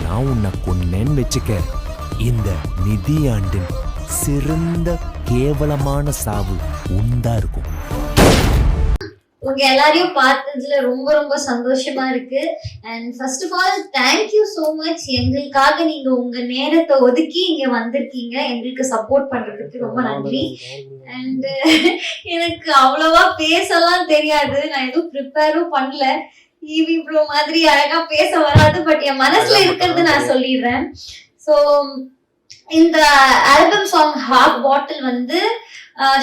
நான் உன்னை கொன்னேன்னு வச்சுக்க, இந்த நிதியாண்டின் சிறந்த கேவலமான சாவு உண்டா இருக்கும். உங்க எல்லாரையும் பார்த்ததுல ரொம்ப ரொம்ப சந்தோஷமா இருக்கு. And first of all thank you so much. எங்களுக்காக நீங்க உங்க நேரத்தை ஒதுக்கி இங்க வந்திருக்கீங்க, எங்களுக்கு சப்போர்ட் பண்றதுக்கு ரொம்ப நன்றி. அண்ட் எனக்கு அவ்வளவா பேசலாம் தெரியாது, நான் எதுவும் ப்ரிப்பேரும் பண்ணல. ஈவி ப்ரோ மாதிரி அழகா பேச வராது, பட் என் மனசுல இருக்கிறது நான் சொல்லிடுறேன். ஸோ இந்த ஆல்பம் சாங் ஹாஃப் பாட்டில் வந்து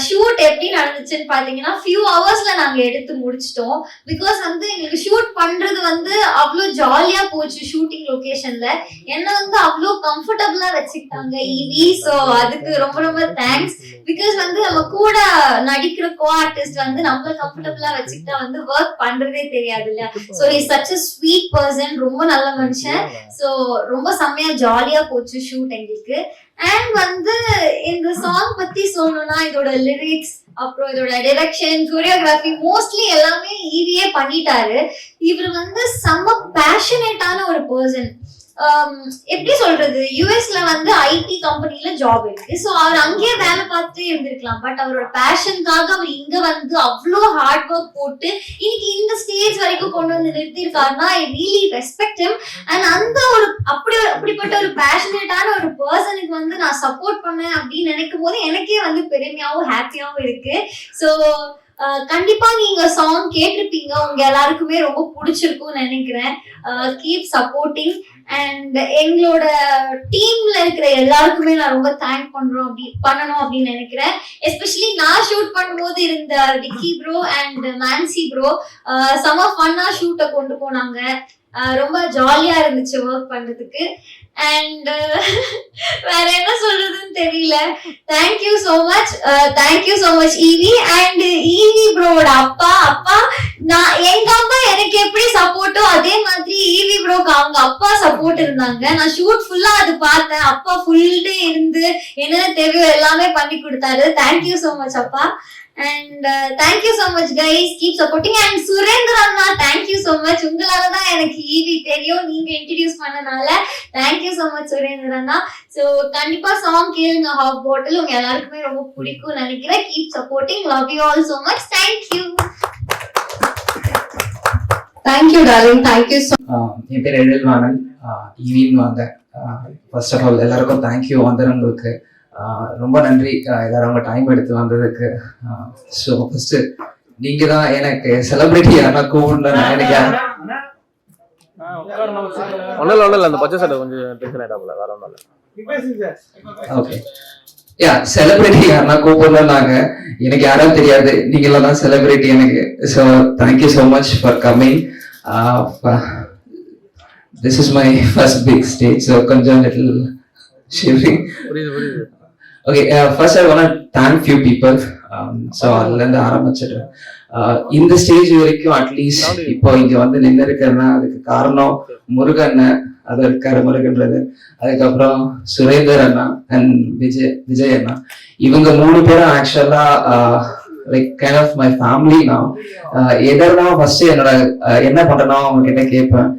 ஷூட் எப்படி நடந்துச்சுன்னு பாத்தீங்கன்னா ஃபியூ ஹவர்ஸ்ல நாங்க எடுத்து முடிச்சிட்டோம். பிகாஸ் வந்து எங்களுக்கு ஷூட் பண்றது வந்து அவ்வளோ ஜாலியா போச்சு. ஷூட்டிங் லொகேஷன்ல என்ன வந்து அவ்வளோ கம்ஃபர்டபுளா வச்சுக்கிட்டாங்க ஈவி. ஸோ அதுக்கு ரொம்ப ரொம்ப தேங்க்ஸ். பிகாஸ் வந்து நம்ம கூட நடிக்கிற கோ ஆர்டிஸ்ட் வந்து நம்மள கம்ஃபர்டபுளா வச்சுக்கிட்டா வந்து ஒர்க் பண்றதே தெரியாது இல்லையா. So is such a sweet person, ரொம்ப நல்ல மனுஷன். ஸோ ரொம்ப செம்மையா ஜாலியா போச்சு ஷூட் எங்களுக்கு. அண்ட் வந்து இந்த சாங் பத்தி சொல்லணும்னா இதோட லிரிக்ஸ், அப்புறம் இதோட டைரக்ஷன், கோரியோகிராஃபி மோஸ்ட்லி எல்லாமே ஈவியே பண்ணிட்டாரு. இவர் வந்து செம்ம பேஷனேட்டான ஒரு பர்சன். எப்படி சொல்றது, யூஎஸ்ல வந்து ஐடி கம்பெனில ஜாப் இருக்கு. ஸோ அவர் அங்கேயே வேலை பார்த்துட்டே இருந்திருக்கலாம். பட் அவரோட பேஷனுக்காக அவர் இங்க வந்து அவ்வளோ ஹார்ட் ஒர்க் போட்டு இன்னைக்கு இந்த ஸ்டேஜ் வரைக்கும் கொண்டு வந்து நிறுத்திருக்காருன்னா I really respect him. And அந்த ஒரு அப்படிப்பட்ட ஒரு பேஷனேட்டான ஒரு பர்சனுக்கு வந்து நான் சப்போர்ட் பண்ணேன் அப்படின்னு நினைக்கும் போது எனக்கே வந்து பெருமையாவும் ஹாப்பியாவும் இருக்கு. ஸோ கண்டிப்பா நீங்க சாங் கேட்டிருப்பீங்க, உங்க எல்லாருக்குமே ரொம்ப பிடிச்சிருக்கும்னு நினைக்கிறேன். Keep supporting. அண்ட் எங்களோட டீம்ல இருக்கிற எல்லாருக்குமே நான் ரொம்ப தேங்க் பண்ணணும் அப்படின்னு நினைக்கிறேன். எஸ்பெஷலி நான் ஷூட் பண்ணும்போது இருந்த Vicky bro and Mansi bro செம ஃபன்னா ஷூட்டை கொண்டு போனாங்க. ரொம்ப ஜாலியா இருந்துச்சு ஒர்க் பண்றதுக்கு. அண்ட் வேற என்ன சொல்றதுன்னு தெரியல. Thank you so much, thank you so much ஈவி. அண்ட் ஈவி ப்ரோட அப்பா எங்க அப்பா எனக்கு எப்படி சப்போர்ட்டோ அதே மாதிரி ஈவி ப்ரோக்கு அவங்க அப்பா சப்போர்ட் இருந்தாங்க. நான் ஷூட் ஃபுல்லா அது பார்த்தேன். அப்பா ஃபுல் டே இருந்து என்ன தேவையோ எல்லாமே பண்ணி கொடுத்தாரு. தேங்க்யூ சோ மச் அப்பா. And thank you so much guys, keep supporting. And Surendra Anna thank you so much. உங்களால தான் எனக்கு ஈவி தெரியும், நீங்க இன்ட்ரோ듀ce பண்ணனால thank you so much Surendra Anna. So கண்டிப்பா சாங் கேளுங்க ஹாஃப் பாட்டில், உங்க எல்லாருக்குமே ரொம்ப பிடிக்கும் நினைக்கிறேன். keep supporting, love you all so much. Thank you. Thank you darling, thank you so என் பேர் எழில்வாணன், ஈவின்னு வாங்க. ஃபர்ஸ்ட் ஆஃப் ஆல் எல்லாருக்கும் தேங்க்யூ வந்தவங்களுக்கு ரொம்ப நன்றி. எல்லாரும் அவங்க டைம் எடுத்து வந்ததுக்கு. ஸோ ஃபர்ஸ்ட் நீங்க தான் எனக்கு செலிபிரிட்டி யாரா கூப்பிடல. எனக்கு ஒன்னும் அந்த பச்சை சட்டை கொஞ்சம் டென்ஷன் ஆயிட்டாப்ல, வேற ஒன்றும் இல்லை. ஓகே யா, செலிபிரிட்டி யாருன்னா கூப்பிடலாங்க. எனக்கு யாரும் தெரியாது, நீங்கள தான் செலிபிரிட்டி எனக்கு. So thank you so much for coming. This is my first big stage, so கொஞ்சம் லிட்டில் ஷிவரிங். புரியுது. Okay, first I want to thank few people. So அதுலேருந்து ஆரம்பிச்சிடுறேன். இந்த ஸ்டேஜ் வரைக்கும் அட்லீஸ்ட் இப்போ இங்க வந்து நின்று இருக்கிறேன்னா அதுக்கு காரணம் முருகன், அது இருக்காரு முருகன்றது. அதுக்கப்புறம் சுரேந்தர் அண்ணா அண்ட் விஜய் அண்ணா. இவங்க 3 பேரும் actually like kind of my family. நான் எதனா ஃபர்ஸ்ட் என்னோட என்ன பண்றேன்னா அவங்க கிட்ட கேட்பேன்.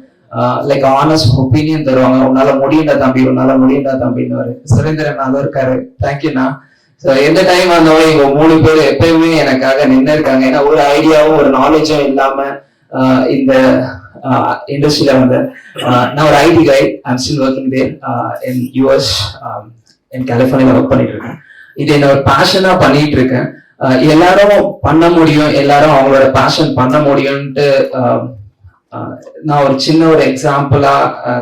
லைக் ஆனஸ்ட் ஒப்பீனியன் தருவாங்க. உன்னால முடியண்டா தம்பின்னு. சுரேந்திரன் அதுவும் இருக்காரு, தேங்க்யூண்ணா. ஸோ எந்த டைம் வந்தாலும் இவங்க 3 பேர் எப்பயுமே எனக்காக நின்று இருக்காங்க. ஏன்னா ஒரு ஐடியாவும் ஒரு நாலேஜும் இல்லாம இந்த இண்டஸ்ட்ரியில வந்து நான் ஒரு IT guy, I'm still working there in US, in California work பண்ணிட்டு இருக்கேன். இது என்னோட பேஷனா பண்ணிட்டு இருக்கேன். எல்லாரும் பண்ண முடியும், எல்லாரும் அவங்களோட பேஷன் பண்ண முடியும்ட்டு நான் ஒரு சின்ன ஒரு எக்ஸாம்பிளா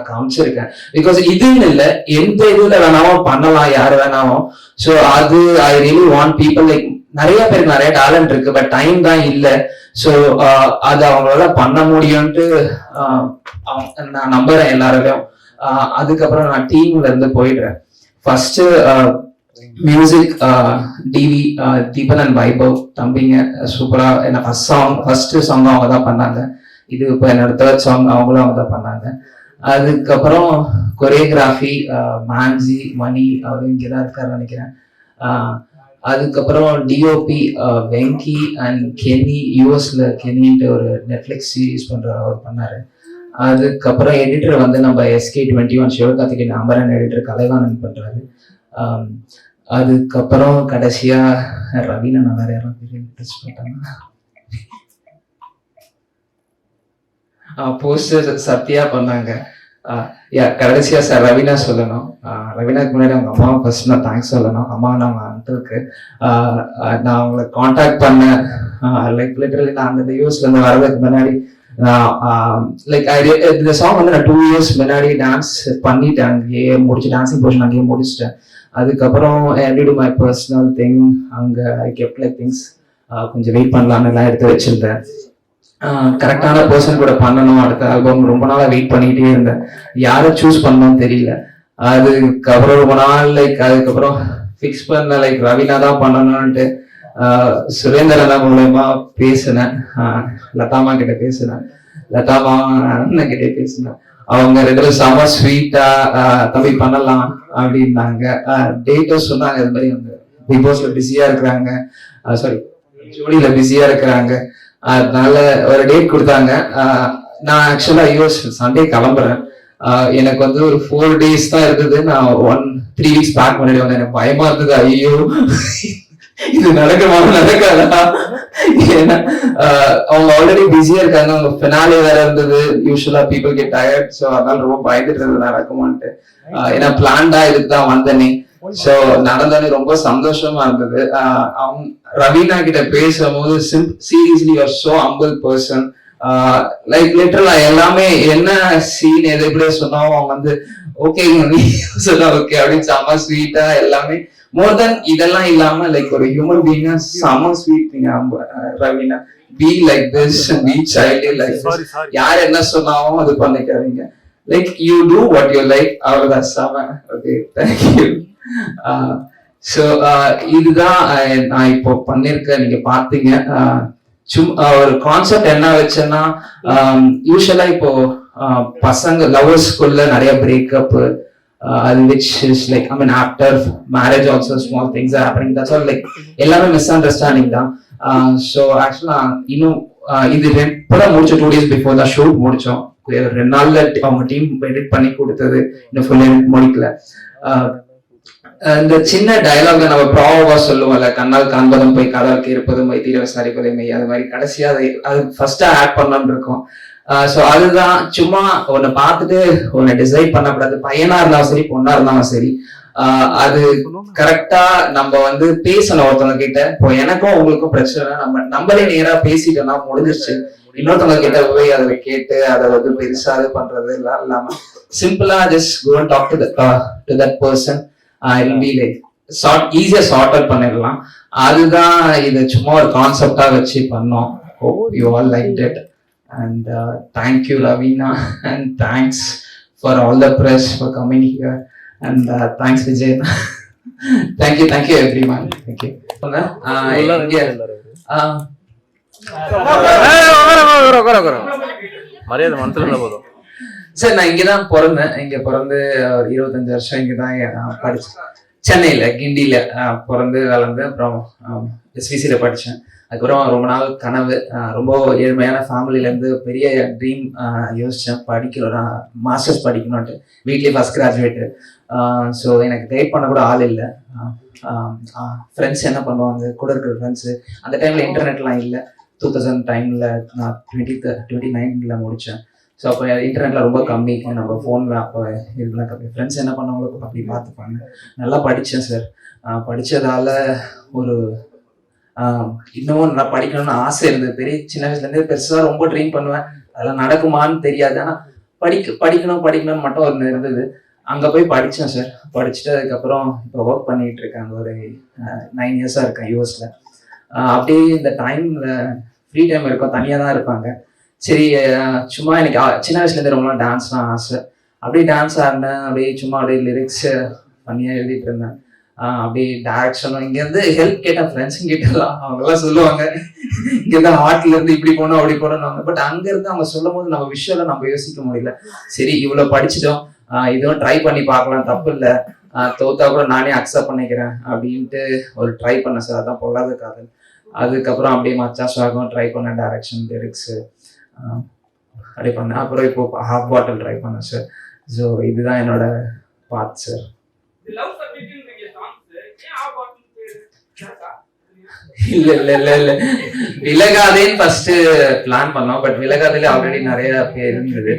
காமிச்சிருக்கேன். பிகாஸ் இதுன்னு இல்லை, எந்த இதுல வேணாலும் பண்ணலாம், யாரு வேணாலும். ஸோ அது I really want people, like நிறைய பேருக்கு நிறைய டேலண்ட் இருக்கு, பட் டைம் தான் இல்லை. ஸோ அது அவங்களால பண்ண முடியும்ட்டு நான் நம்புறேன் எல்லாரையும். அதுக்கப்புறம் நான் டீம்ல இருந்து போயிடுறேன். First music TV Deepan and Vaibhav தம்பிங்க சூப்பரா. என்ன ஃபர்ஸ்ட் சாங் அவங்க தான் பண்ணாங்க. இது இப்போ என்னோட 3rd சாங் அவங்களும் அவங்க தான் பண்ணாங்க. அதுக்கப்புறம் கொரியோகிராஃபி மான்சி மணி அவரும் இங்கே தான் இருக்காருன்னு நினைக்கிறேன். அதுக்கப்புறம் டிஓபி வெங்கி அண்ட் கெனி, யூஎஸ்ல கெனின்ட்டு ஒரு நெட்ஃபிளிக்ஸ் சீரீஸ் பண்ற அவர் பண்ணாரு. அதுக்கப்புறம் எடிட்டர் வந்து நம்ம SK21 சிவகார்த்திகேயன் அமரன் எடிட்டர் கலைவாணன் பண்றாரு. அதுக்கப்புறம் கடைசியா ரவீனா வேற யாரும் பேர் டச் பண்ணிட்டாங்க. போஸ்டர் சத்யா பண்ணாங்க. கடைசியா சார் ரவீனா சொல்லணும். ரவீனாக்கு முன்னாடி அவங்க அம்மாவை ஃபர்ஸ்ட் நான் தேங்க்ஸ் சொல்லணும். அம்மா அவங்க அங்கிளுக்கு நான் அவங்களை காண்டாக்ட் பண்ணேன். லைக் லிட்டரலி நான் அந்த யூஎஸ்ல இருந்து வர்றதுக்கு முன்னாடி லைக் இந்த சாங் வந்து நான் 2 years முன்னாடி டான்ஸ் பண்ணிட்டேன். அங்கேயே முடிச்சு டான்சிங் போர்ஷன் அங்கேயே முடிச்சிட்டேன். அதுக்கப்புறம் டு மை பர்சனல் திங் அங்க ஐ கெப்ட் லைக் திங்ஸ் கொஞ்சம் வெயிட் பண்ணலான்னு எல்லாம் எடுத்து வச்சிருந்தேன். கரெக்டான பர்சன் கூட பண்ணணும். அடுத்த ஆல்பம் ரொம்ப நாளா வெயிட் பண்ணிக்கிட்டே இருந்தேன். யாரை சூஸ் பண்ணணும்னு தெரியல. அதுக்கப்புறம் ரொம்ப நாள் லைக் அதுக்கப்புறம் ஃபிக்ஸ் பண்ண லைக் ரவீனா தான் பண்ணணும்ட்டு சுரேந்திரனா மூலயமா பேசினேன். லதாமா கிட்ட பேசினேன். லதாமா அண்ணன் கிட்ட பேசினேன். அவங்க 2 பேரும் செம ஸ்வீட்டா தம்பி பண்ணலாம் அப்படின்னாங்க. டேட்டும் சொன்னாங்க. இது மாதிரி வந்து பிக் பாஸ்ல பிஸியா இருக்கிறாங்க, சாரி ஜோடியில பிஸியா இருக்கிறாங்க, அதனால ஒரு டேட் கொடுத்தாங்க. நான் ஆக்சுவலா யூஎஸ் சண்டே கிளம்புறேன். எனக்கு வந்து ஒரு 4 days தான் இருந்தது. நான் 3 weeks பேக் முன்னாடி வந்து எனக்கு பயமா இருந்தது. ஐயோ இது நடக்குமா நடக்காதா, ஏன்னா அவங்க ஆல்ரெடி பிஸியா இருக்காங்க. அவங்க ஃபினாலே வேற இருந்தது. யூஸ்வலா பீப்புள் கெட் டயர்ட். ஸோ அதனால ரொம்ப பயந்துட்டு இருந்தது நடக்குமான்ட்டு. ஏன்னா பிளான்டா இதுக்கு தான் வந்தனே. சோ நடந்தாலே ரொம்ப சந்தோஷமா இருந்தது. அவங்க ரவீனா கிட்ட பேசும்போது seriously you are so humble person. Like லிட்டரலா எல்லாமே என்ன சீன் எது எப்படி சொன்னாலும் அவங்க வந்து ஓகே சொன்னா ஓகே அப்படின்னு செம்ம ஸ்வீட்டா எல்லாமே. மோர் தென் இதெல்லாம் இல்லாம லைக் ஒரு ஹியூமன் பீயிங்கா செம்ம sweet. Raveena be like this, be child like this. யார் என்ன சொன்னாலும் அது பண்ணிக்காதீங்க. Like you do what you like. அவ்வளவுதான் செம. Okay thank you. ஸோ இதுதான் நான் இப்போ பண்ணிருக்கேன். நீங்க பாத்தீங்க. ஒரு கான்செப்ட் என்ன வச்சேன்னா யூஸ்வலா இப்போ பசங்க லவர்ஸ்குள்ள நிறைய breakup which is like I mean after marriage also small things are happening. That's all like எல்லாமே misunderstanding தான். So actually இன்னும் இது இப்பதான் முடிச்சோம். 2 days before the shoot முடிச்சோம். 2 நாள்ல அவங்க டீம் எடிட் பண்ணி கொடுத்தது இன்னும் ஃபுல் எடிட் முடிக்கல. இந்த சின்ன டயலாக நம்ம ப்ராவா சொல்லுவோம்ல, கண்ணால் காண்பதும் போய் காதால் இருப்பதும் மை தீர விசாரிப்பதை மெய், அது மாதிரி கடைசியா அது ஃபர்ஸ்டா ஆட் பண்ணலாம்னு இருக்கோம். சோ அதுதான் சும்மா உன்னை பார்த்துட்டு உன்னை டிசைட் பண்ணக்கூடாது. பையனா இருந்தாலும் சரி பொண்ணா இருந்தாலும் சரி அது கரெக்டா நம்ம வந்து பேசணும் ஒருத்தவங்க கிட்ட. இப்போ எனக்கும் உங்களுக்கும் பிரச்சனை நம்மளே நேரா பேசிட்டோம்னா முடிஞ்சிருச்சு. இன்னொருத்தவங்க கிட்ட போய் அதை கேட்டு அதை வந்து பெருசா இது பண்றது எல்லாம் இல்லாம சிம்பிளா just go and talk to that person. It'll be like ஈஸியா சார்ட் அவுட் பண்ணிடலாம். அதுதான் இது சும்மா ஒரு கான்செப்டா வச்சு பண்ணோம். Hope you all liked it. And thank you Ravina and thanks for all the press for coming here. And thanks Vijay. thank you everyone. Thank you. மரியாதை மனசுல போதும். சார் நான் இங்கதான் பிறந்தேன். இங்க பிறந்து 25 வருஷம் இங்கதான் படிச்சேன். சென்னையில கிண்டியில பிறந்து வளர்ந்து அப்புறம் SVCல படிச்சேன். அதுக்கப்புறம் ரொம்ப நாள் கனவு, ரொம்ப ஏழ்மையான ஃபேமிலில இருந்து பெரிய ட்ரீம் யோசிச்சேன். படிக்கணும், மாஸ்டர்ஸ் படிக்கணும்ட்டு. வீட்லயே ஃபர்ஸ்ட் கிராஜுவேட்டு. ஸோ எனக்கு கைட் பண்ண கூட ஆள் இல்லை. ஃப்ரெண்ட்ஸ் என்ன பண்ணுவாங்க, கூட இருக்கிற ஃப்ரெண்ட்ஸு. அந்த டைம்ல இன்டர்நெட்லாம் இல்லை. 2000 டைம்ல நான் 2019 முடிச்சேன். ஸோ அப்போ இன்டர்நெட்ல ரொம்ப கம்மி. நம்ம ஃபோனில் அப்போ இதெல்லாம் கம்மி. ஃப்ரெண்ட்ஸ் என்ன பண்ணவங்களுக்கு அப்படி பார்த்துப்பாங்க. நல்லா படித்தேன் சார். படித்ததால ஒரு இன்னமும் நல்லா படிக்கணும்னு ஆசை இருந்தது. சின்ன வயசுலேருந்தே பெருசாக ரொம்ப ட்ரீம் பண்ணுவேன். அதெல்லாம் நடக்குமான்னு தெரியாது. ஆனால் படிக்கணும்னு மட்டும் ஒன்று இருந்தது. அங்கே போய் படித்தேன் சார். படிச்சுட்டு அதுக்கப்புறம் இப்போ ஒர்க் பண்ணிகிட்டு இருக்கேன். ஒரு 9 இயர்ஸாக இருக்கேன் யூஎஸில். அப்படியே இந்த டைமில் ஃப்ரீ டைம் இருக்கும், தனியாக தான் இருப்பாங்க. சரி சும்மா எனக்கு சின்ன வயசுலேருந்து ரொம்ப டான்ஸ்லாம் ஆசை. அப்படியே டான்ஸ் ஆடினேன். அப்படியே சும்மா அப்படியே லிரிக்ஸ் பண்ணியாக எழுதிட்டு இருந்தேன். அப்படியே டேரக்ஷனும் இங்கேருந்து ஹெல்ப் கேட்டேன். ஃப்ரெண்ட்ஸும் கேட்டலாம். அவங்கெல்லாம் சொல்லுவாங்க இங்கேருந்து ஹார்ட்ல இருந்து இப்படி போகணும் அப்படி போகணும்னு. பட் அங்கேருந்து அவங்க சொல்லும் போது நம்ம விஷயம் நம்ம யோசிக்க முடியல. சரி இவ்வளோ படிச்சிட்டோம், இதுவும் ட்ரை பண்ணி பார்க்கலாம், தப்பு இல்லை, தோத்தா கூட நானே அக்செப்ட் பண்ணிக்கிறேன் அப்படின்ட்டு ஒரு ட்ரை பண்ணேன் சார். அதான் பொல்லாத காதல். அதுக்கப்புறம் அப்படியே மச்சா சாகம் ட்ரை பண்ணேன். டைரக்ஷன் லிரிக்ஸு அப்படி பண்ணேன். அப்புறம் இப்போ ஹாஃப் பாட்டில் ட்ரை பண்ணேன் சார். ஸோ இதுதான் என்னோட பாத் சார். இல்ல இல்ல இல்ல இல்ல விலகாதேன்னு ஃபர்ஸ்ட் பிளான் பண்ணோம். பட் விலகாதேல ஆல்ரெடி நிறைய பேர் இருந்தது.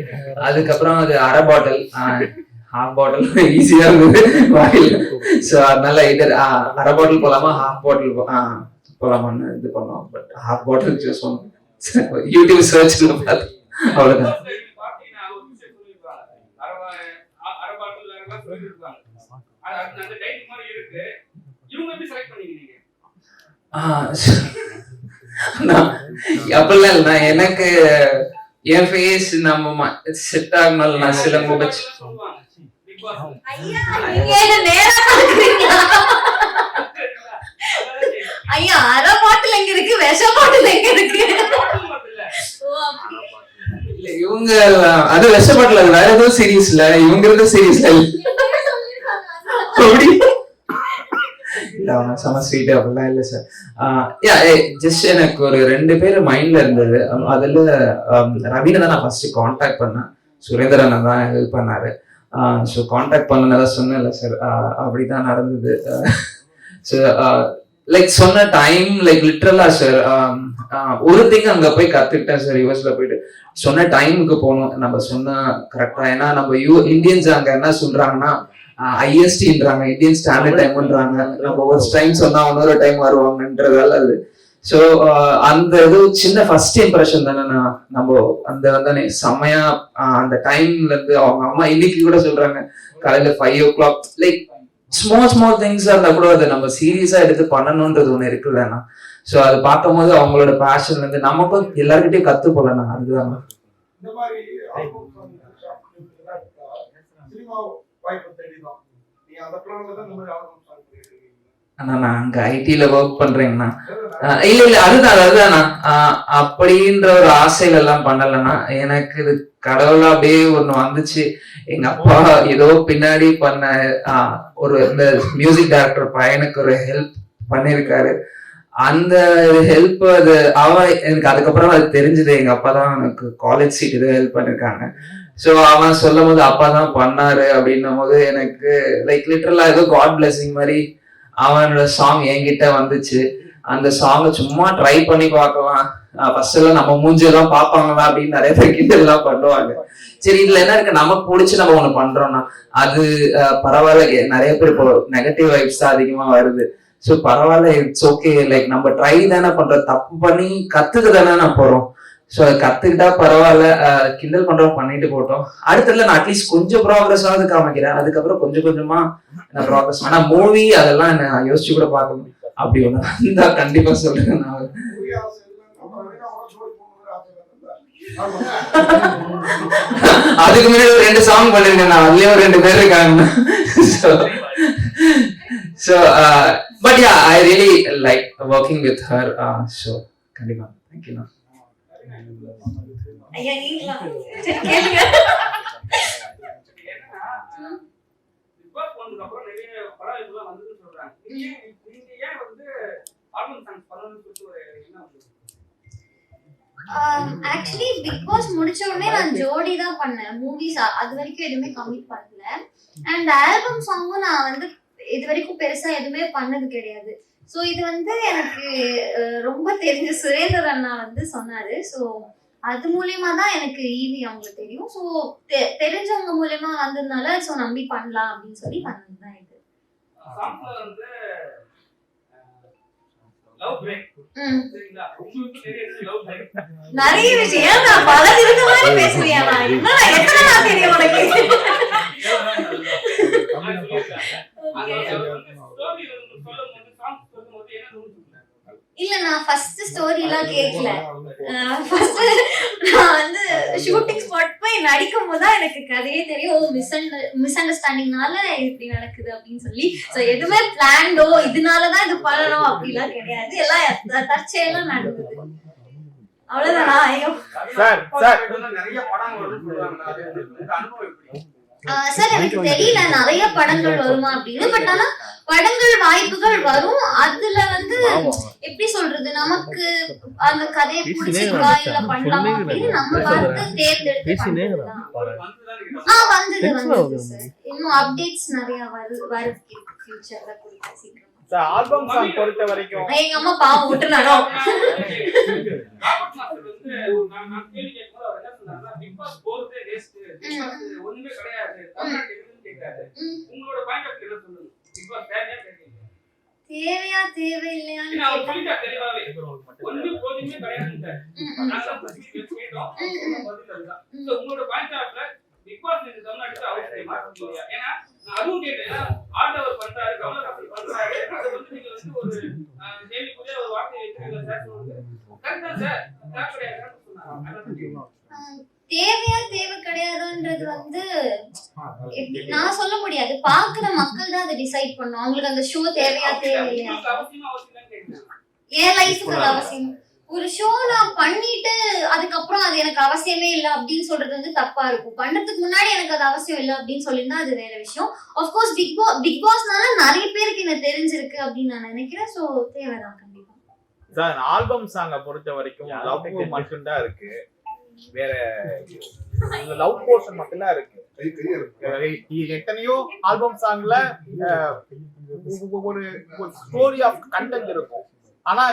அதுக்கப்புறம் அது அரை பாட்டில் ஹாஃப் பாட்டில் ஈஸியா இருந்தது வாயில். ஸோ அதனால இது அரை பாட்டில் போலாமா ஹாஃப் பாட்டில் போலாமான்னு இது பண்ணோம். பட் ஹாஃப் பாட்டில் சூஸ் பண்ணோம். யூடியூப் சர்ச்ல பார்த்து அவ்வளவுதான். அப்படிலாம் இல்ல, நான் எனக்கு என் ஃபேஸ் நம்ம செட் ஆகனால நான் சில முகச்சு ஐயா அரை பாட்டில் எங்க இருக்கு, விஷ பாட்டில் எங்க இருக்கு? இல்ல இவங்க அது விஷ பாட்டில், அது வேற ஏதோ சீரீஸ்ல, இவங்க இருந்த சீரீஸ்ல அப்படி செம ஸ்வீட் அப்படிலாம் இல்லை சார். ஜஸ்ட் எனக்கு ஒரு 2 பேர் மைண்ட்ல இருந்தது. அதுல ரவீனை தான் நான் ஃபர்ஸ்ட் கான்டாக்ட் பண்ணேன். சுரேந்திரன் தான் ஹெல்ப் பண்ணாரு. ஸோ கான்டாக்ட் பண்ணதான் சொன்னேன்ல சார், அப்படிதான் நடந்தது. ஸோ லைக் சொன்ன டைம் லைக் லிட்ரலா சார் ஒரு திங் அங்க போய் கத்துக்கிட்டேன் சார். யூஎஸ்ல போயிட்டு சொன்ன டைமுக்கு போகணும், நம்ம சொன்னா கரெக்டா. ஏன்னா நம்ம இந்தியன்ஸ் அங்க என்ன சொல்றாங்கன்னா ஐஎஸ்டின்றாங்க, இந்தியன் ஸ்டாண்டர்ட் டைம்ன்றாங்க. நம்ம ஒரு டைம் சொன்னா இன்னொரு டைம் வருவாங்கன்றதால அது. ஸோ அந்த இது சின்ன ஃபர்ஸ்ட் இம்ப்ரெஷன் தானே. நம்ம அந்த வந்தானே செம்மையா அந்த டைம்ல இருந்து அவங்க அம்மா இன்னைக்கு கூட சொல்றாங்க காலையில 5 o'clock லைக் ஸ்மால் திங்ஸா இருந்தா கூட அதை நம்ம சீரியஸா எடுத்து பண்ணணும்ன்றது ஒண்ணு இருக்குல்லண்ணா. ஸோ அது பார்க்கும் போது அவங்களோட பேஷன்ல இருந்து நமக்கும் எல்லார்கிட்டயும் கத்து போலண்ணா. அதுதான் அண்ணா நான் அங்க ஐடில ஒர்க் பண்றேங்கண்ணா. இல்ல அதுதானா அப்படின்ற ஒரு ஆசையில எல்லாம் பண்ணலன்னா, எனக்கு இது கடவுளா அப்படியே ஒண்ணு வந்துச்சு. எங்க அப்பா ஏதோ பின்னாடி பண்ண ஒரு இந்த மியூசிக் டைரக்டர் பையனுக்கு ஒரு ஹெல்ப் பண்ணிருக்காரு. அந்த ஹெல்ப் அது எனக்கு அதுக்கப்புறம் அது தெரிஞ்சது. எங்க அப்பா தான் எனக்கு காலேஜ் சீட் ஏதோ ஹெல்ப் பண்ணிருக்காங்க. ஸோ அவன் சொல்லும் போது அப்பா தான் பண்ணாரு அப்படின்னும் போது எனக்கு லைக் லிட்டரலா ஏதோ காட் பிளெஸிங் மாதிரி அவனோட சாங் என்கிட்ட வந்துச்சு. அந்த சாங்கை சும்மா ட்ரை பண்ணி பார்க்கலாம். ஃபர்ஸ்ட் எல்லாம் நம்ம மூஞ்செல்லாம் பார்ப்பாங்களா அப்படின்னு நிறைய பேர் கிட்ட எல்லாம் பண்ணுவாங்க. சரி இதுல என்ன இருக்கு, நமக்கு பிடிச்சி நம்ம ஒண்ணு பண்றோம்னா அது பரவாயில்ல. நிறைய பேர் இப்போ நெகட்டிவ் வைப்ஸ் தான் அதிகமா வருது. ஸோ பரவாயில்ல, இட்ஸ் ஓகே. லைக் நம்ம ட்ரை தானே பண்றோம், தப்பு பண்ணி கத்துக்கு தானே நான் போறோம். ஸோ அதை கத்துக்கிட்டா பரவாயில்ல, கிண்டல் பண்றோம் பண்ணிட்டு போட்டோம். அடுத்ததுல நான் அட்லீஸ்ட் கொஞ்சம் ப்ராக்ரஸ் ஆகுது காமிக்கிறேன். அதுக்கப்புறம் கொஞ்சம் கொஞ்சமா நான் ப்ராக்ரஸ். ஆனா மூவி அதெல்லாம் நான் யோசிச்சு கூட பார்க்கணும். அப்படி ஒண்ணு இருந்தா கண்டிப்பா சொல்றேன் நான். அதுக்கு முன்னாடி 2 சாங் பண்ணிருக்கேன் நான், அதுலயும் 2 பேர் இருக்காங்க. So but yeah, I really like working with her. So கண்டிப்பா thank you. ஐயா நீங்களா கேளுங்க. ஆக்சுவலி பிக் பாஸ் முடிச்ச உடனே நான் ஜோடி தான் பண்ணேன். மூவிஸ் அது வரைக்கும் எதுவுமே கமிட் பண்ணல. அண்ட் ஆல்பம் சாங்கும் நான் வந்து இது வரைக்கும் பெருசா எதுவுமே பண்ணது கிடையாது. ஸோ இது வந்து எனக்கு ரொம்ப தெரிஞ்ச சுரேந்தர் அண்ணா வந்து சொன்னாரு. ஸோ அது மூலியமா தான் எனக்கு ஈவி அவங்களுக்கு தெரியும். ஸோ தெரிஞ்சவங்க மூலியமா வந்ததுனால ஸோ நம்பி பண்ணலாம் அப்படின்னு சொல்லி பண்ணதுதான் இது. நிறைய விஷயம் நான் பல இருக்க மாதிரி பேசுறியா? என்ன எத்தனை தெரியும் உனக்கு? இல்ல நான் ஃபர்ஸ்ட் ஸ்டோரி எல்லாம் கேட்கல. ஃபர்ஸ்ட் நான் வந்து ஷூட்டிங் ஸ்பாட் போய் நடிக்கும் போது தான் எனக்கு கதையே தெரியும். ஓ மிஸ் அண்டர்ஸ்டாண்டிங்னால இப்படி நடக்குது அப்படின்னு சொல்லி. ஸோ எதுவுமே பிளான்டோ இதனாலதான் இது பண்ணணும் அப்படிலாம் கிடையாது. எல்லாம் தற்செயலாம் நடந்தது. அவ்வளவுதானா? ஐயோ சார் எனக்கு தெரியல நிறைய படங்கள் வருமா அப்படின்னு. பட் ஆனா படங்கள் வாய்ப்புகள் வரும். அதுல வந்து எப்படி சொல்றது, நமக்கு அந்த கதையை பிடிச்சிருக்கா இல்ல பண்ணலாமா அப்படின்னு நம்ம பார்த்து தேர்ந்தெடுத்து பண்றதுதான். வந்தது சார். இன்னும் அப்டேட்ஸ் நிறைய வருது ஃபியூச்சர்ல கொடுக்க சீக்கிரம். ஆல்பம் சாங் பொறுத்த வரைக்கும் எங்க அம்மா பாவம் விட்டுறாரோ. தேவையா தேவையில்லையான்னு தேவையா தேவை கிடையாதுன்றது வந்து நான் சொல்ல முடியாது. பாக்குற மக்கள் தான் அதை டிசைட் பண்ணும். அவங்களுக்கு அந்த ஷோ தேவையா தேவையில்லையா. என் லைஃபுக்கு அது அவசியம். ஒரு ஷோ நான் பண்ணிட்டு அதுக்கப்புறம் அது எனக்கு அவசியமே இல்லை அப்படின்னு சொல்றது வந்து தப்பா இருக்கும். பண்றதுக்கு முன்னாடி எனக்கு அது அவசியம் இல்லை அப்படின்னு சொல்லியிருந்தா அது வேற விஷயம். ஆஃப்கோர்ஸ் பிக் பாஸ்னால நிறைய பேருக்கு என்ன தெரிஞ்சிருக்கு அப்படின்னு நான் நினைக்கிறேன். ஸோ தேவைதான் கண்டிப்பா. சார் ஆல்பம் சாங்கை பொறுத்த வரைக்கும் லவ் மட்டும்தான் இருக்கு, வேற லவ் போர்ஷன் மட்டும்தான் இருக்கு. எத்தனையோ ஆல்பம் சாங்ல ஒரு ஸ்டோரி ஆஃப் கண்டென்ட் இருக்கும். ஆனா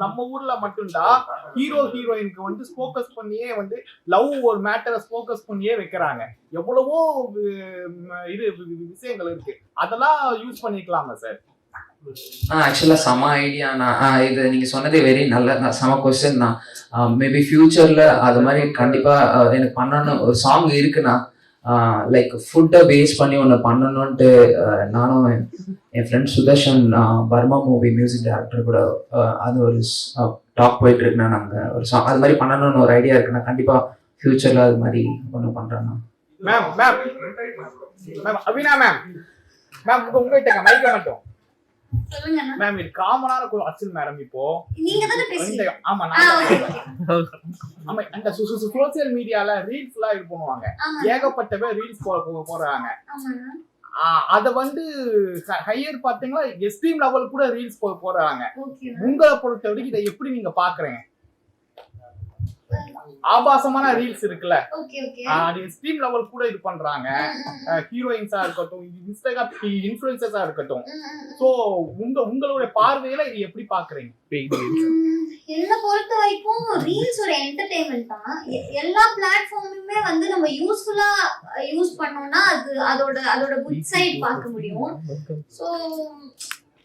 நம்ம ஊர்ல மட்டும்தான் ஹீரோ ஹீரோயினுக்கு வந்து ஃபோக்கஸ் பண்ணியே வந்து லவ் ஒரு மேட்டரை ஃபோக்கஸ் பண்ணியே வைக்கிறாங்க. எவ்வளவோ இது விஷயங்கள் இருக்கு, அதெல்லாம் யூஸ் பண்ணிக்கலாமா சார்? ஆக்சுவலா செம ஐடியா. நான் இது நீங்க சொன்னதே வெரி நல்ல செம கொஸ்டின் தான். மேபி ஃபியூச்சர்ல அது மாதிரி கண்டிப்பா எனக்கு பண்ணணும். ஒரு சாங் இருக்குன்னா லைக் ஃபுட்டை பேஸ் பண்ணி ஒன்று பண்ணணும்ன்ட்டு நானும் என் ஃப்ரெண்ட் சுதர்ஷன் பர்மா மூவி மியூசிக் டைரக்டர் கூட அது ஒரு டாக் போயிட்டு இருக்குன்னா நாங்கள் ஒரு சாங் அது மாதிரி பண்ணணும்னு ஒரு ஐடியா இருக்குன்னா கண்டிப்பா ஃபியூச்சர்ல அது மாதிரி ஒன்று பண்றேன்னா. Ma'am ma'am ma'am Abina ma'am ma'am உங்ககிட்ட மைக்க மட்டும் மேம். இது காமனான அர்ச்சன் மேடம். இப்போ நீங்க தான பேசுறீங்க. ஆமா ஆமா அந்த சோசியல் மீடியால ரீல்ஸ் எல்லாம் இது பண்ணுவாங்க. ஏகப்பட்ட பேர் ரீல்ஸ் போடுறாங்க. அத வந்து ஹையர் பாத்தீங்களா எக்ஸ்ட்ரீம் லெவல் கூட ரீல்ஸ் போடுறாங்க. உங்களை பொறுத்த வரைக்கும் இதை எப்படி நீங்க பாக்குறீங்க? ஆபாசமான ரீல்ஸ் இருக்குல்ல, அது எக்ஸ்ட்ரீம் லெவல் கூட இது பண்றாங்க. ஹீரோயின்ஸா இருக்கட்டும், இன்ஸ்டாகிராம் இன்ஃப்ளூயன்சர்ஸா இருக்கட்டும். சோ உங்களுடைய பார்வையில இது எப்படி பாக்குறீங்க? என்ன பொறுத்த வரைக்கும் ரீல்ஸ் ஒரு என்டர்டெயின்மெண்ட் தான். எல்லா பிளாட்ஃபார்முமே வந்து நம்ம யூஸ்ஃபுல்லா யூஸ் பண்ணோம்னா அது அதோட குட் சைட் பார்க்க முடியும். ஸோ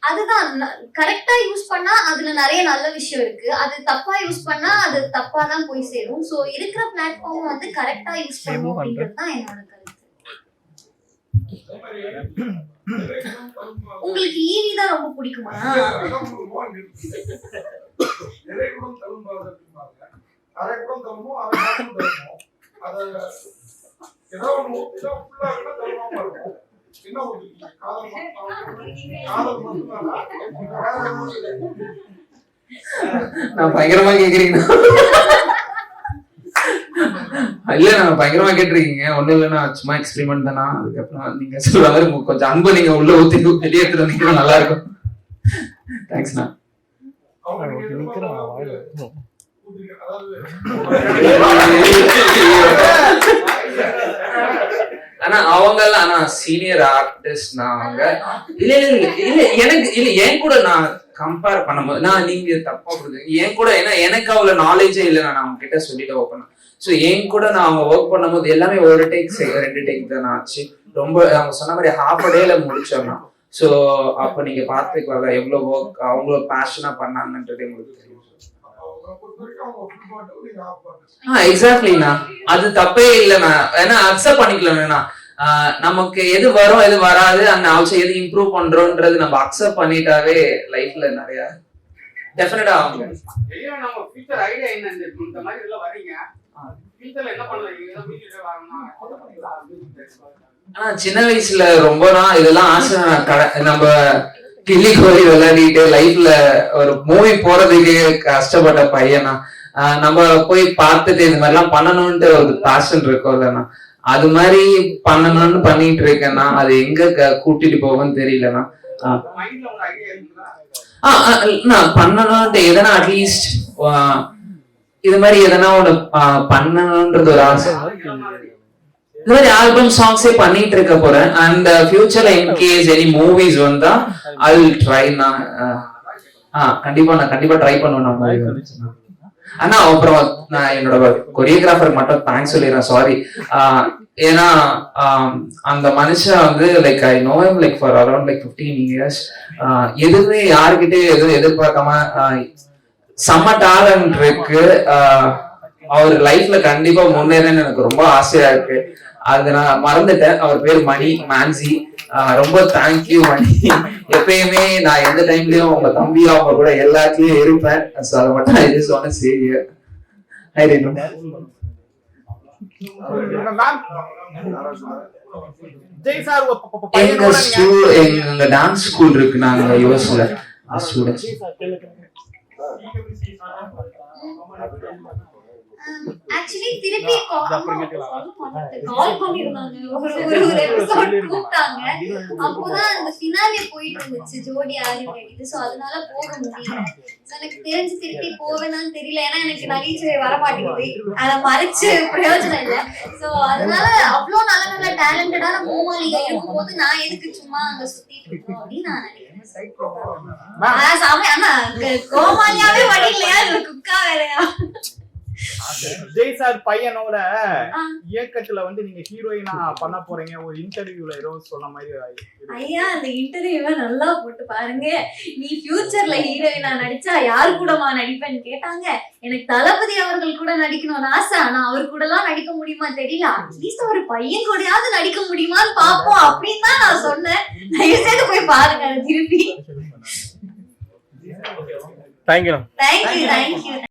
அதுதான் கரெக்டா யூஸ் பண்ணா அதுல நிறைய நல்ல விஷயம் இருக்கு. அது தப்பா யூஸ் பண்ணா அது தப்பா தான் போய் சேரும். சோ இருக்கிற பிளாட்ஃபார்ம் வந்து கரெக்டா யூஸ் பண்ணணும் அப்படின்றது தான் என்னோட கருத்து. உங்களுக்கு ஈவி தான் ரொம்ப பிடிக்குமா? நான் பயங்கரமா கேக்குறீங்க. இல்ல நான் பயங்கரமா கேட்டிருக்கீங்க. ஒண்ணும் இல்லைன்னா சும்மா எக்ஸ்பெரிமெண்ட் தானா. அதுக்கப்புறம் நீங்க சொல்ற மாதிரி கொஞ்சம் அன்பு நீங்க உள்ள ஊத்தி வெளியே எடுத்துட்டு வந்தீங்கன்னா நல்லா இருக்கும். தேங்க்ஸ்ண்ணா. ஆனா அவங்க எல்லாம் ஆனா சீனியர் ஆர்டிஸ்ட். அவங்க இல்ல இல்ல இல்ல எனக்கு இல்ல என் கூட நான் கம்பேர் பண்ணும்போது நீங்க தப்பா கொடுங்க என் கூட. ஏன்னா எனக்கு அவ்வளவு நாலேஜே இல்லை. நான் அவங்க கிட்ட சொல்லிட்டு ஓப்பன். ஸோ என் கூட நான் அவங்க ஒர்க் பண்ணும்போது எல்லாமே ஒரு டேக் 2 டேக் தான் ஆச்சு. ரொம்ப அவங்க சொன்ன மாதிரி half a dayல முடிச்சோம்னா. ஸோ அப்ப நீங்க பார்த்துக்கல எவ்வளவு ஒர்க் அவங்கள பேஷனா பண்ணாங்கன்றது உங்களுக்கு தெரியும். எக்ஸாக்ட்லிண்ணா, அது தப்பே இல்லைண்ணா. ஏன்னா அக்செப்ட் பண்ணிக்கலண்ணா. நமக்கு எது வரும் எது வராது, அந்த ஆல்சோ எது இம்ப்ரூவ் பண்றோம்ன்றது நம்ம அக்செப்ட் பண்ணிட்டாவே லைஃப்ல நிறைய டெஃபினட்டா ஆகும். நம்ம ஃபியூச்சர் ஐடியா என்ன இந்த மாதிரி எல்லாம் வரீங்க, ஃபியூச்சர்ல என்ன பண்ணுவீங்க? ஆனா சின்ன வயசுல ரொம்ப நான் இதெல்லாம் ஆசை. நம்ம கிள்ளி கோரி விளையாடிட்டு லைஃப்ல ஒரு மூவி போறதுக்கு கஷ்டப்பட்ட பையனா. நம்ம போய் பார்த்துட்டு இது மாதிரி எல்லாம் பண்ணணும்ட்டு ஒரு பேஷன் இருக்கும் இல்லைன்னா, அது மாதிரி பண்ணணும்னு பண்ணிட்டு இருக்கேன்னா அது எங்க கூட்டிட்டு போகும்னு தெரியலன்னா. மைண்ட்ல ஒரு ஐடியா இருக்குதா? நான் பண்ணணும்ட்டு எதனா அட்லீஸ்ட் இது மாதிரி எதனா ஒண்ணு பண்ணணும்ன்றது ஒரு ஆசை. இது மாதிரி ஆல்பம் சாங்ஸே பண்ணிட்டு இருக்க போறேன். அண்ட் ஃபியூச்சர்ல இன்கேஸ் எனி மூவிஸ் வந்தா ஐ வில் ட்ரை. நான் கண்டிப்பா ட்ரை பண்ணுவேன். ஆனா அப்புறம் நான் என்னோட கொரியோகிராஃபருக்கு மட்டும் தேங்க்ஸ் சொல்லிடுறேன். சாரி. ஏன்னா அந்த மனுஷன் வந்து like I know him like for around like 15 years. எதுவுமே யாருக்கிட்டே எதுவும் எதிர்பார்க்காம செம்ம டேலண்ட் இருக்கு. அவர் லைஃப்ல கண்டிப்பா முன்னேறன்னு எனக்கு ரொம்ப ஆசையா இருக்கு. அது நான் மறந்துட்டேன். அவர் பேர் மணி மான்சி. ரொம்ப தேங்க்யூ மணி. எப்பயுமே நான் எந்த டைம்லயும் உங்க தம்பியா அவங்க கூட எல்லாத்துலயும் இருப்பேன். So அதை மட்டும் I just want to say here. Hi Renu. Jai sir எங்க டான்ஸ் ஸ்கூல் இருக்கு. நாங்க யுஎஸ்ல ஸ்டூடெண்ட்ஸ். ஆக்சுவலி திருப்பி கால் பண்ணிருந்தாங்க. ஒரு எபிசோட் கூப்பிட்டாங்க. அப்போதான் அந்த ஃபினாலே போயிட்டு இருந்துச்சு ஜோடி ஆரி வேண்டியது. சோ அதனால போக முடியல. எனக்கு தெரிஞ்சு திருப்பி போவேனான்னு தெரியல. ஏன்னா எனக்கு நகைச்சுவை வர மாட்டேங்குது. அதை மறைச்சு பிரயோஜனம் இல்லை. சோ அதனால அவ்வளோ நல்ல நல்ல டேலண்டடான கோமாளிங்க இருக்கும் போது நான் எதுக்கு சும்மா அங்க சுத்திட்டு இருக்கோம் அப்படின்னு நான் நினைக்கிறேன். ஆனா கோமாளியாவே வழி இல்லையா, குக்கா வேலையா? ஜெய் சார் பையனோட இயக்கத்துல வந்து நீங்க ஹீரோயினா பண்ண போறீங்க. ஒரு இன்டர்வியூல ஏதோ சொன்ன மாதிரி. ஐயா அந்த இன்டர்வியூவை நல்லா போட்டு பாருங்க. நீ ஃபியூச்சர்ல ஹீரோயினா நடிச்சா யாரு கூடமா நடிப்பேன்னு கேட்டாங்க. எனக்கு தளபதி அவர்கள் கூட நடிக்கணும்னு ஆசை. ஆனா அவர் கூட எல்லாம் நடிக்க முடியுமா தெரியல. அட்லீஸ்ட் ஒரு பையன் கூடயாவது நடிக்க முடியுமான்னு பாப்போம் அப்படின்னு தான் நான் சொன்னேன். தயவு செய்து போய் பாருங்க திருப்பி. தேங்க்யூ.